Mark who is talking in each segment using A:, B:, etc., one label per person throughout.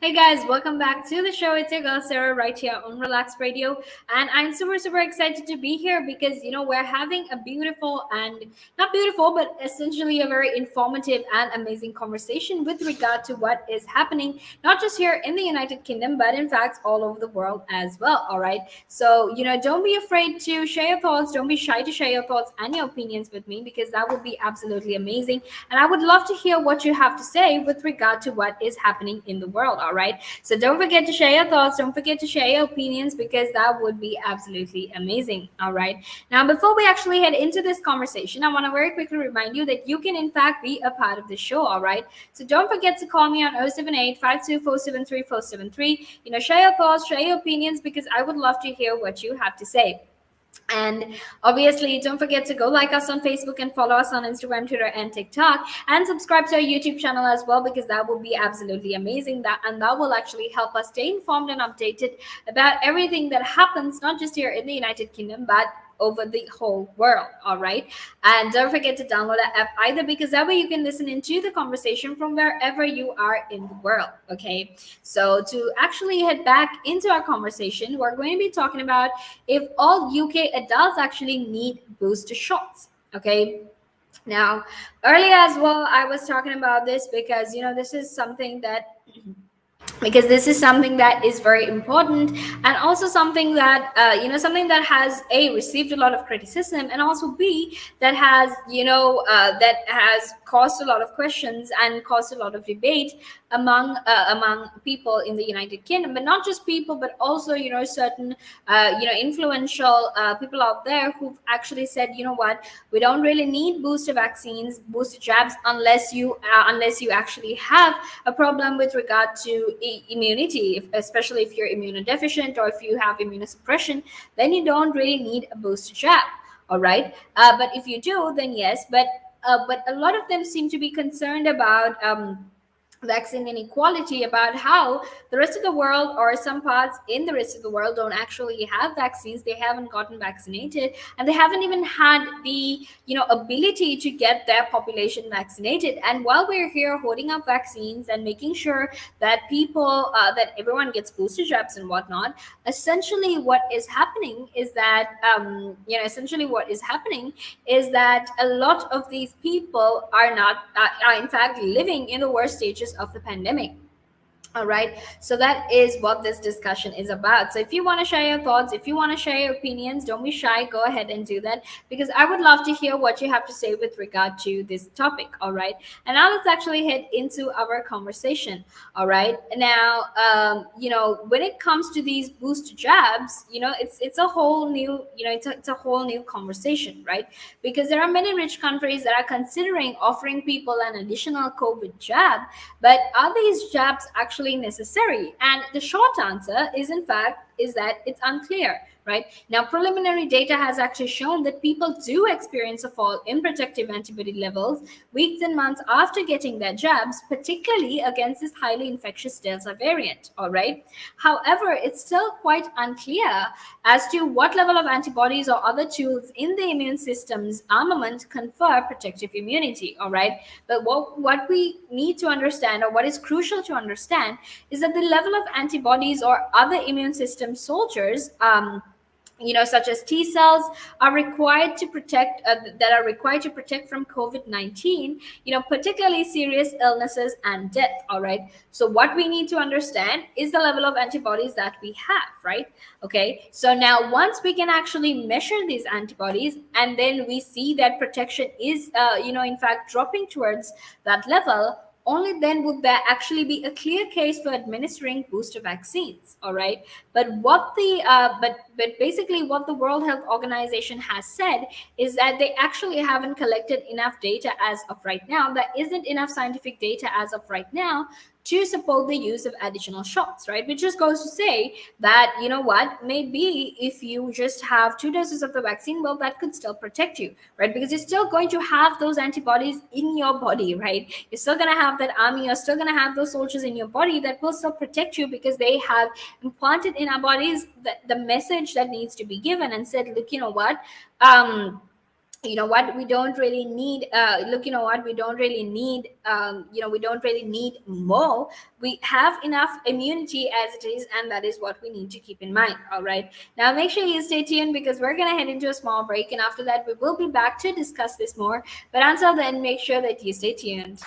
A: Hey guys, welcome back to the show. It's your girl Sarah right here on Relax Radio, and I'm super excited to be here because we're having a beautiful and not beautiful, but essentially a very informative and amazing conversation with regard to what is happening, not just here in the United Kingdom, but in fact all over the world as well. All right, so don't be afraid to share your thoughts. Don't be shy to share your thoughts and your opinions with me because that would be absolutely amazing, and I would love to hear what you have to say with regard to what is happening in the world. All right. So don't forget to share your thoughts. Don't forget to share your opinions because that would be absolutely amazing. All right. Now, before we actually head into this conversation, I want to very quickly remind you that you can, in fact, be a part of the show. All right. So don't forget to call me on 078 share your thoughts, share your opinions because I would love to hear what you have to say. And obviously, don't forget to go like us on Facebook and follow us on Instagram, Twitter, and TikTok, and subscribe to our YouTube channel as well because that will be absolutely amazing. That will actually help us stay informed and updated about everything that happens, not just here in the United Kingdom, but over the whole world. All right, and don't forget to download the app either because that way you can listen into the conversation from wherever you are in the world. Okay, so to actually head back into our conversation, we're going to be talking about if all UK adults actually need booster shots. Okay. Now, earlier as well, I was talking about this because this is something that is very important, and also something that something that has received a lot of criticism, and also b that has caused a lot of questions and caused a lot of debate among people in the United Kingdom, but not just people, but also certain influential people out there who've actually said, what, we don't really need booster jabs unless you actually have a problem with regard to immunity, especially if you're immunodeficient or if you have immunosuppression, then you don't really need a booster jab. All right, but if you do, then yes. But a lot of them seem to be concerned about vaccine inequality, about how the rest of the world or some parts in the rest of the world don't actually have vaccines, they haven't gotten vaccinated, and they haven't even had the ability to get their population vaccinated. And while we're here holding up vaccines and making sure that people that everyone gets booster jabs and whatnot, essentially what is happening is that a lot of these people are in fact living in the worst stages of the pandemic. All right. So that is what this discussion is about. So if you want to share your thoughts, if you want to share your opinions, don't be shy. Go ahead and do that because I would love to hear what you have to say with regard to this topic. All right. And now let's actually head into our conversation. All right. Now, when it comes to these booster jabs, it's a whole new, it's a whole new conversation, right? Because there are many rich countries that are considering offering people an additional COVID jab, but are these jabs actually necessary? And the short answer is, in fact, is that it's unclear. Right now, preliminary data has actually shown that people do experience a fall in protective antibody levels weeks and months after getting their jabs, particularly against this highly infectious Delta variant. All right. However, it's still quite unclear as to what level of antibodies or other tools in the immune system's armament confer protective immunity. All right. But what we need to understand, or what is crucial to understand, is that the level of antibodies or other immune system soldiers, such as T cells, are required to protect from COVID-19, particularly serious illnesses and death. All right. So what we need to understand is the level of antibodies that we have, right? Okay. So now once we can actually measure these antibodies, and then we see that protection is, in fact, dropping towards that level, only then would there actually be a clear case for administering booster vaccines. All right. But but basically what the World Health Organization has said is that they actually haven't collected enough data as of right now. There isn't enough scientific data as of right now to support the use of additional shots, right? Which just goes to say that, maybe if you just have 2 doses of the vaccine, well, that could still protect you, right? Because you're still going to have those antibodies in your body, right? You're still going to have that army, you're still going to have those soldiers in your body that will still protect you because they have implanted in our bodies the message that needs to be given and said, look, you know what, we don't really need look, you know what, we don't really need we don't really need more. We have enough immunity as it is, and that is what we need to keep in mind. All right, now make sure you stay tuned, because we're going to head into a small break, and after that we will be back to discuss this more. But until then, make sure that you stay tuned.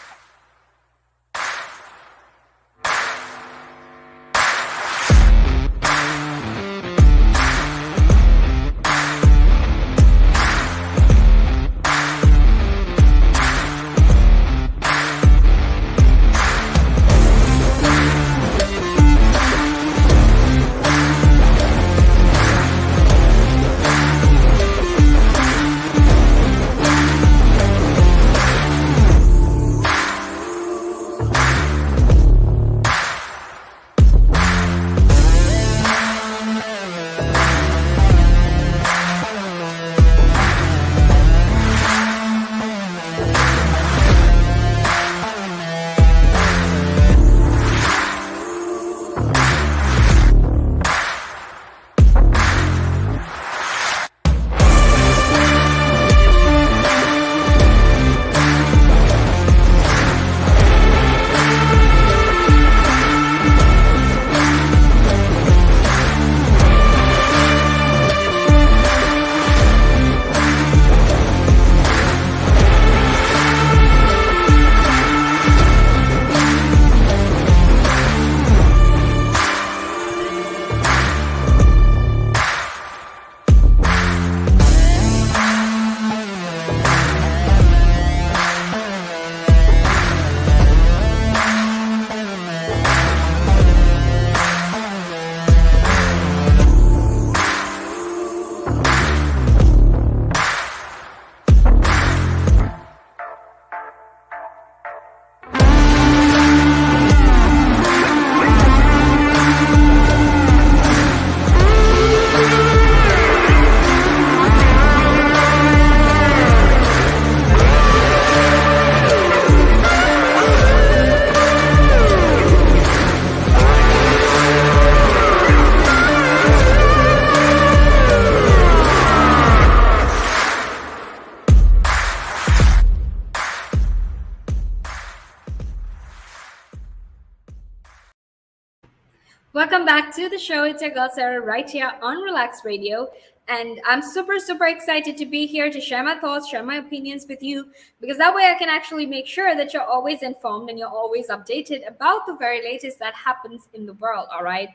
A: Welcome back to the show. It's your girl Sarah right here on Relax Radio. And I'm super, super excited to be here to share my thoughts, share my opinions with you, because that way I can actually make sure that you're always informed and you're always updated about the very latest that happens in the world. All right.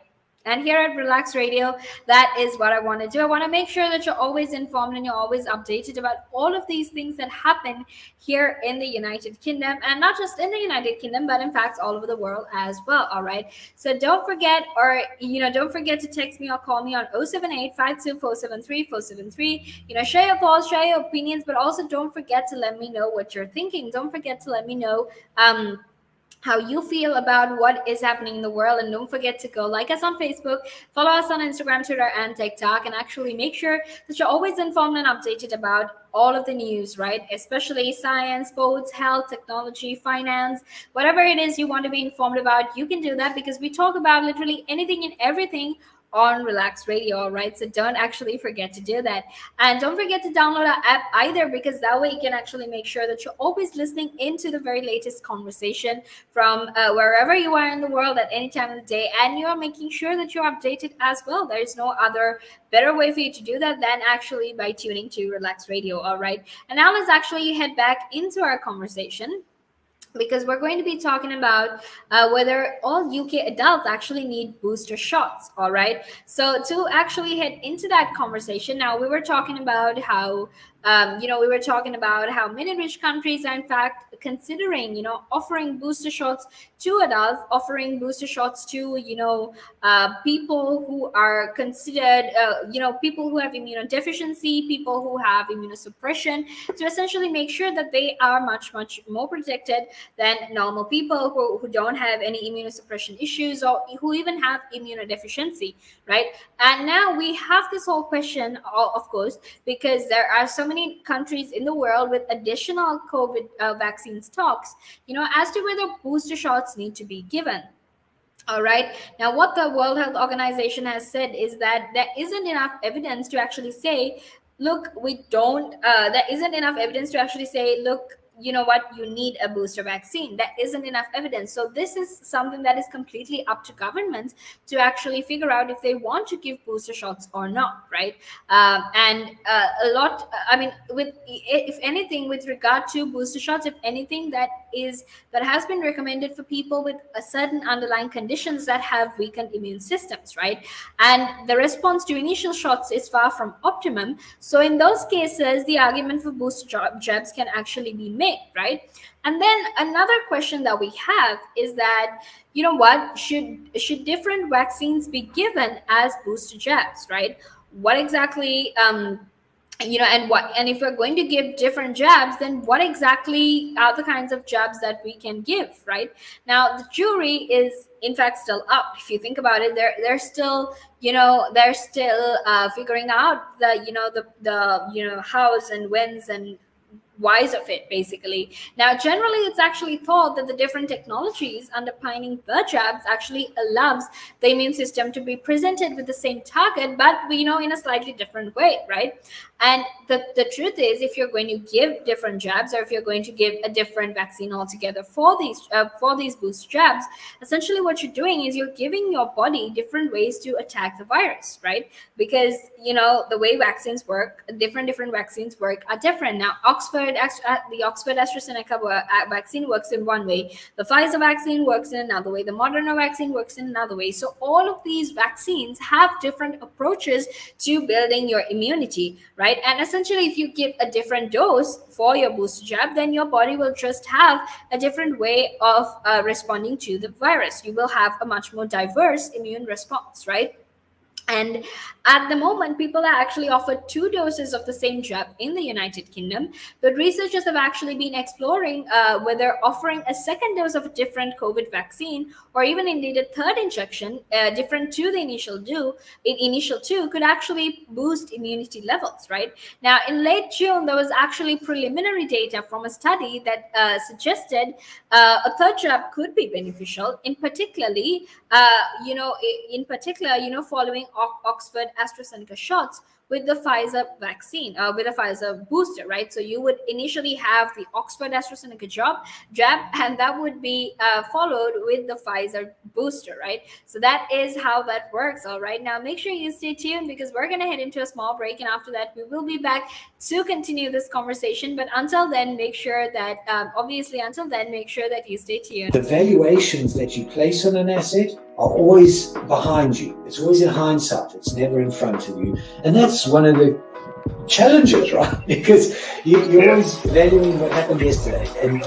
A: And here at Relax Radio, that is what I want to do. I want to make sure that you're always informed and you're always updated about all of these things that happen here in the United Kingdom, and not just in the United Kingdom, but in fact all over the world as well. All right. So don't forget, or don't forget to text me or call me on 078-52473473. Share your thoughts, share your opinions, but also don't forget to let me know what you're thinking. Don't forget to let me know how you feel about what is happening in the world. And don't forget to go like us on Facebook, follow us on Instagram, Twitter, and TikTok, and actually make sure that you're always informed and updated about all of the news, right? Especially science, sports, health, technology, finance, whatever it is you want to be informed about, you can do that, because we talk about literally anything and everything on Relax Radio. All right, so don't actually forget to do that, and don't forget to download our app either, because that way you can actually make sure that you're always listening into the very latest conversation from wherever you are in the world at any time of the day, and you're making sure that you're updated as well. There is no other better way for you to do that than actually by tuning to Relax Radio. All right, and now let's actually head back into our conversation, because we're going to be talking about whether all UK adults actually need booster shots. All right. So to actually head into that conversation, now we were talking about how many rich countries are in fact considering, offering booster shots to adults, offering booster shots to, people who are considered, people who have immunodeficiency, people who have immunosuppression, to essentially make sure that they are much, much more protected than normal people who don't have any immunosuppression issues, or who even have immunodeficiency, right? And now we have this whole question, of course, because there are so many countries in the world with additional COVID vaccine stocks, as to whether booster shots need to be given. All right. Now, what the World Health Organization has said is that there isn't enough evidence to actually say look, we don't, there isn't enough evidence to actually say, look, you know what, you need a booster vaccine. There isn't enough evidence. So this is something that is completely up to governments to actually figure out if they want to give booster shots or not, right? And a lot, I mean, with, if anything, with regard to booster shots, if anything, that has been recommended for people with a certain underlying conditions that have weakened immune systems, right? And the response to initial shots is far from optimum. So in those cases, the argument for booster jabs can actually be made, right? And then another question that we have is that, you know what, should different vaccines be given as booster jabs, right? What exactly, and if we're going to give different jabs, then what exactly are the kinds of jabs that we can give, right? Now the jury is in fact still up. If you think about it, they're still, they're still figuring out the hows and whens and whys of it, basically. Now generally it's actually thought that the different technologies underpinning the jabs actually allows the immune system to be presented with the same target, but in a slightly different way, right? And the truth is, if you're going to give different jabs, or if you're going to give a different vaccine altogether for these boost jabs, essentially what you're doing is you're giving your body different ways to attack the virus, right? Because the way vaccines work, different vaccines work are different. Now the Oxford AstraZeneca vaccine works in one way, the Pfizer vaccine works in another way, the Moderna vaccine works in another way. So all of these vaccines have different approaches to building your immunity, right? And essentially, if you give a different dose for your booster jab, then your body will just have a different way of responding to the virus. You will have a much more diverse immune response, right? And at the moment, people are actually offered 2 doses of the same jab in the United Kingdom, but researchers have actually been exploring whether offering a second dose of a different COVID vaccine, or even indeed a third injection, different to the initial 2, could actually boost immunity levels, right? Now, in late June, there was actually preliminary data from a study that suggested a third jab could be beneficial, in particular, following Oxford AstraZeneca shots with the Pfizer vaccine, with a Pfizer booster, right? So you would initially have the Oxford AstraZeneca jab, and that would be followed with the Pfizer booster, right? So that is how that works. All right, now make sure you stay tuned, because we're going to head into a small break, and after that we will be back to continue this conversation. But until then, make sure that make sure that you stay tuned.
B: The valuations that you place on an asset are always behind you. It's always in hindsight. It's never in front of you. And that's one of the challenges, right? Because you're always valuing what happened yesterday and